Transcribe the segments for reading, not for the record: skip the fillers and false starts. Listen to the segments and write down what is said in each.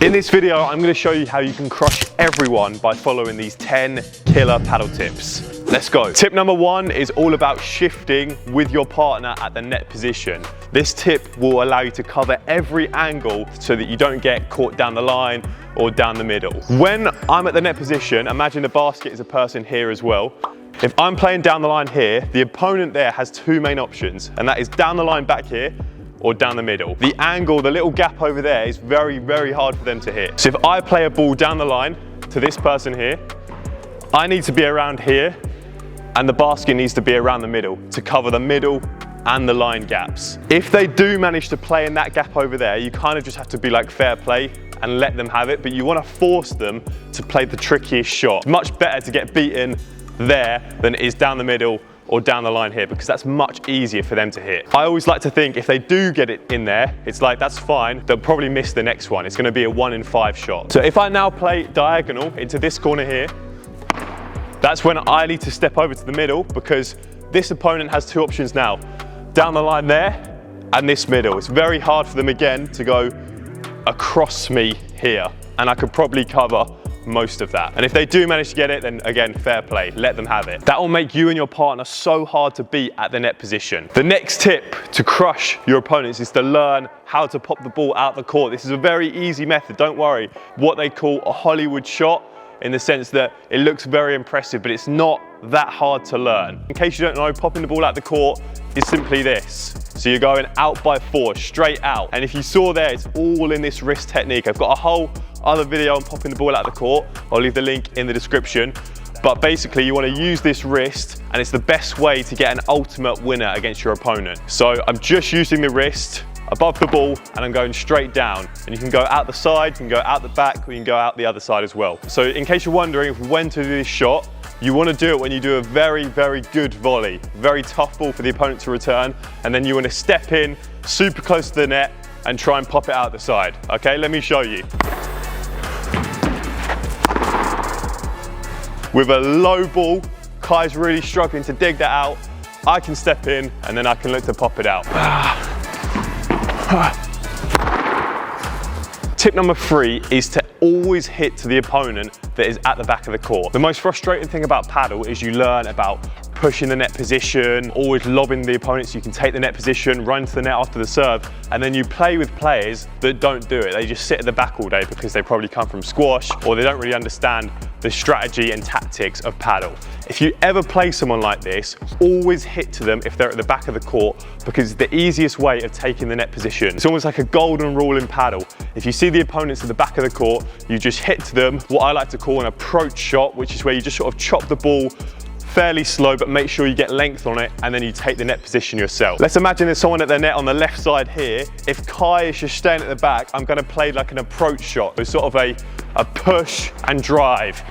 In this video, I'm going to show you how you can crush everyone by following these 10 killer paddle tips. Let's go. Tip number 1 is all about shifting with your partner at the net position. This tip will allow you to cover every angle so that you don't get caught down the line or down the middle. When I'm at the net position, imagine the basket is a person here as well. If I'm playing down the line here, the opponent there has two main options, and that is down the line back here or down the middle. The angle, the little gap over there is very, very hard for them to hit. So if I play a ball down the line to this person here, I need to be around here and the basket needs to be around the middle to cover the middle and the line gaps. If they do manage to play in that gap over there, you kind of just have to be like fair play and let them have it, but you want to force them to play the trickiest shot. Much better to get beaten there than it is down the middle or down the line here, because that's much easier for them to hit. I always like to think if they do get it in there, it's like, that's fine, they'll probably miss the next one. It's gonna be a 1 in 5 shot. So if I now play diagonal into this corner here, that's when I need to step over to the middle, because this opponent has two options now. Down the line there, and this middle. It's very hard for them again to go across me here, and I could probably cover most of that. And if they do manage to get it, then again, fair play, let them have it. That will make you and your partner so hard to beat at the net position. The next tip to crush your opponents is to learn how to pop the ball out the court. This is a very easy method, don't worry. What they call a Hollywood shot, in the sense that it looks very impressive, but it's not that hard to learn. In case you don't know, popping the ball out the court is simply this. So you're going out by 4, straight out. And if you saw there, it's all in this wrist technique. I've got a whole other video on popping the ball out the court. I'll leave the link in the description. But basically you want to use this wrist, and it's the best way to get an ultimate winner against your opponent. So I'm just using the wrist above the ball and I'm going straight down. And you can go out the side, you can go out the back, or you can go out the other side as well. So in case you're wondering when to do this shot, you want to do it when you do a very, very good volley. Very tough ball for the opponent to return, and then you want to step in super close to the net and try and pop it out the side. Okay, let me show you. With a low ball, Kai's really struggling to dig that out. I can step in and then I can look to pop it out. Tip number 3 is to always hit to the opponent that is at the back of the court. The most frustrating thing about paddle is you learn about pushing the net position, always lobbing the opponent so you can take the net position, run to the net after the serve, and then you play with players that don't do it. They just sit at the back all day because they probably come from squash, or they don't really understand the strategy and tactics of paddle. If you ever play someone like this, always hit to them if they're at the back of the court, because it's the easiest way of taking the net position. It's almost like a golden rule in paddle. If you see the opponents at the back of the court, you just hit to them, what I like to call an approach shot, which is where you just sort of chop the ball fairly slow, but make sure you get length on it, and then you take the net position yourself. Let's imagine there's someone at the net on the left side here. If Kai is just staying at the back, I'm gonna play like an approach shot. So sort of a push and drive.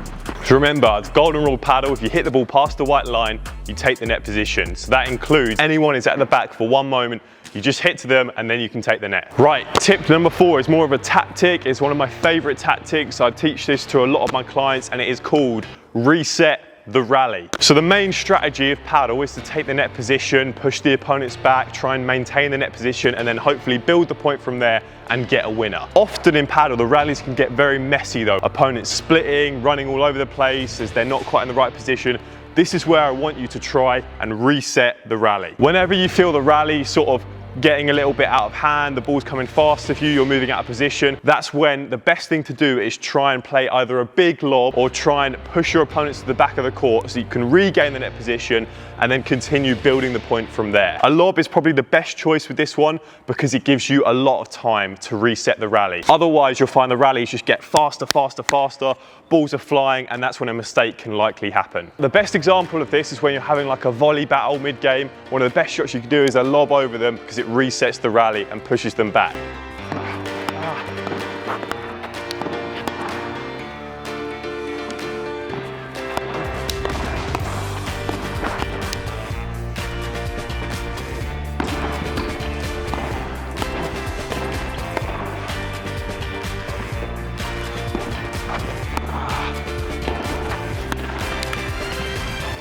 So remember, the golden rule paddle, if you hit the ball past the white line, you take the net position. So that includes anyone who's at the back for one moment, you just hit to them and then you can take the net. Right, tip number 4 is more of a tactic. It's one of my favorite tactics. I teach this to a lot of my clients, and it is called reset the rally. So the main strategy of paddle is to take the net position, push the opponents back, try and maintain the net position, and then hopefully build the point from there and get a winner. Often in paddle, the rallies can get very messy though. Opponents splitting, running all over the place as they're not quite in the right position. This is where I want you to try and reset the rally. Whenever you feel the rally sort of getting a little bit out of hand, the ball's coming faster for you, you're moving out of position, that's when the best thing to do is try and play either a big lob or try and push your opponents to the back of the court so you can regain the net position and then continue building the point from there. A lob is probably the best choice with this one because it gives you a lot of time to reset the rally. Otherwise, you'll find the rallies just get faster, faster, faster, balls are flying, and that's when a mistake can likely happen. The best example of this is when you're having like a volley battle mid-game. One of the best shots you can do is a lob over them because it resets the rally and pushes them back.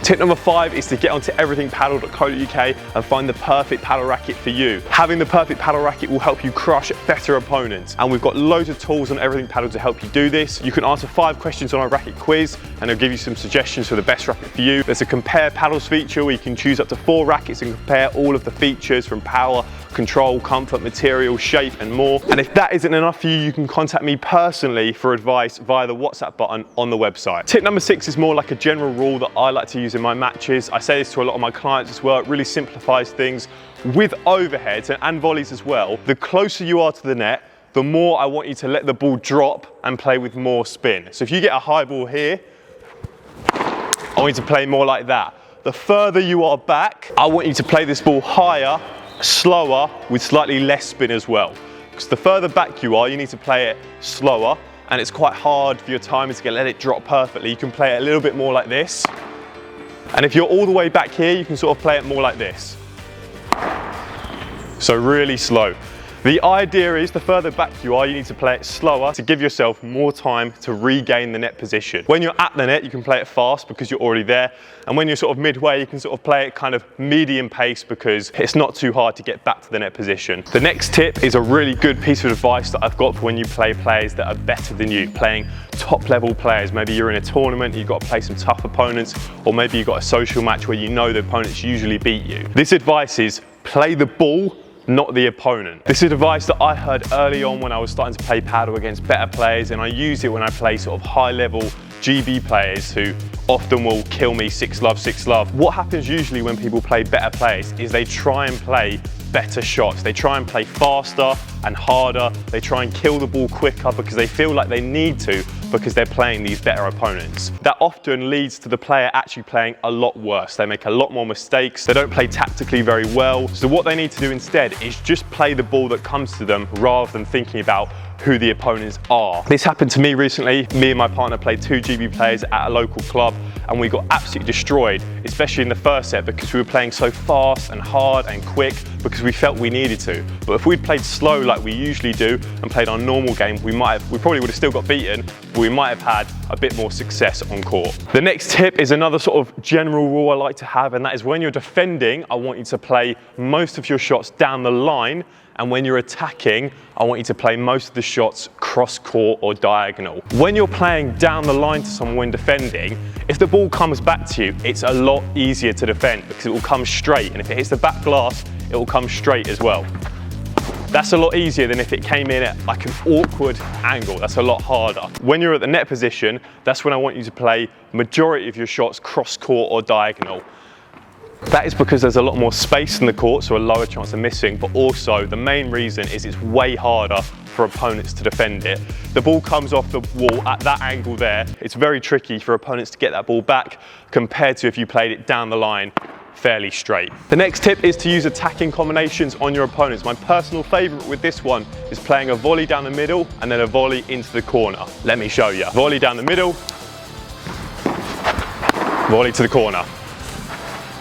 Tip number 5 is to get onto everythingpadel.co.uk and find the perfect paddle racket for you. Having the perfect paddle racket will help you crush better opponents, and we've got loads of tools on Everything Padel to help you do this. You can answer 5 questions on our racket quiz and it'll give you some suggestions for the best racket for you. There's a compare paddles feature where you can choose up to 4 rackets and compare all of the features from power, control, comfort, material, shape and more. And if that isn't enough for you, you can contact me personally for advice via the WhatsApp button on the website. Tip number 6 is more like a general rule that I like to use in my matches. I say this to a lot of my clients as well. It really simplifies things with overheads and volleys as well. The closer you are to the net, the more I want you to let the ball drop and play with more spin. So if you get a high ball here, I want you to play more like that. The further you are back, I want you to play this ball higher, slower, with slightly less spin as well. Because the further back you are, you need to play it slower, and it's quite hard for your timers to let it drop perfectly. You can play it a little bit more like this. And if you're all the way back here, you can sort of play it more like this. So really slow. The idea is the further back you are, you need to play it slower to give yourself more time to regain the net position. When you're at the net, you can play it fast because you're already there. And when you're sort of midway, you can sort of play it kind of medium pace because it's not too hard to get back to the net position. The next tip is a really good piece of advice that I've got for when you play players that are better than you, playing top level players. Maybe you're in a tournament, you've got to play some tough opponents, or maybe you've got a social match where you know the opponents usually beat you. This advice is play the ball, not the opponent. This is advice that I heard early on when I was starting to play paddle against better players, and I use it when I play sort of high level GB players who often will kill me 6-love, 6-love. What happens usually when people play better players is they try and play better shots. They try and play faster and harder. They try and kill the ball quicker because they feel like they need to because they're playing these better opponents. That often leads to the player actually playing a lot worse. They make a lot more mistakes. They don't play tactically very well. So what they need to do instead is just play the ball that comes to them rather than thinking about who the opponents are. This happened to me recently. Me and my partner played 2 GB players at a local club and we got absolutely destroyed, especially in the first set because we were playing so fast and hard and quick because we felt we needed to. But if we'd played slow like we usually do and played our normal game, we probably would have still got beaten, but we might have had a bit more success on court. The next tip is another sort of general rule I like to have, and that is when you're defending, I want you to play most of your shots down the line, and when you're attacking, I want you to play most of the shots cross court or diagonal. When you're playing down the line to someone when defending, if the ball comes back to you, it's a lot easier to defend because it will come straight, and if it hits the back glass, it will come straight as well. That's a lot easier than if it came in at like an awkward angle. That's a lot harder. When you're at the net position, that's when I want you to play majority of your shots cross court or diagonal. That is because there's a lot more space in the court, so a lower chance of missing, but also the main reason is it's way harder for opponents to defend it. The ball comes off the wall at that angle there. It's very tricky for opponents to get that ball back compared to if you played it down the line fairly straight. The next tip is to use attacking combinations on your opponents. My personal favorite with this one is playing a volley down the middle and then a volley into the corner. Let me show you. Volley down the middle, volley to the corner.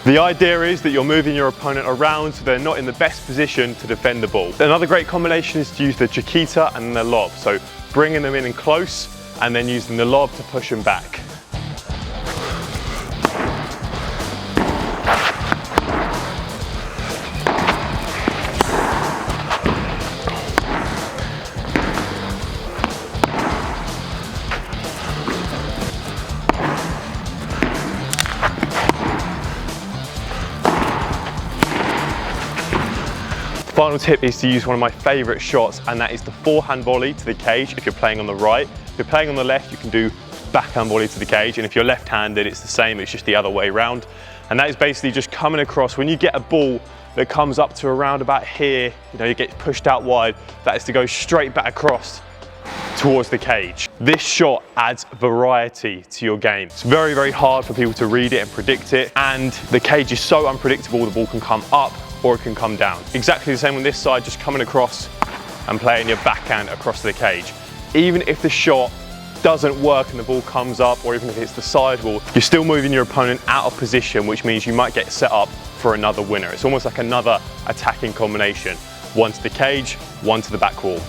The idea is that you're moving your opponent around so they're not in the best position to defend the ball. Another great combination is to use the chiquita and the lob. So bringing them in close and then using the lob to push them back. Final tip is to use one of my favourite shots, and that is the forehand volley to the cage if you're playing on the right. If you're playing on the left, you can do backhand volley to the cage, and if you're left-handed, it's the same, it's just the other way around. And that is basically just coming across. When you get a ball that comes up to around about here, you know, you get pushed out wide, that is to go straight back across towards the cage. This shot adds variety to your game. It's very, very hard for people to read it and predict it, and the cage is so unpredictable, the ball can come up or it can come down. Exactly the same on this side, just coming across and playing your backhand across the cage. Even if the shot doesn't work and the ball comes up, or even if it's the sidewall, you're still moving your opponent out of position, which means you might get set up for another winner. It's almost like another attacking combination. One to the cage, one to the back wall.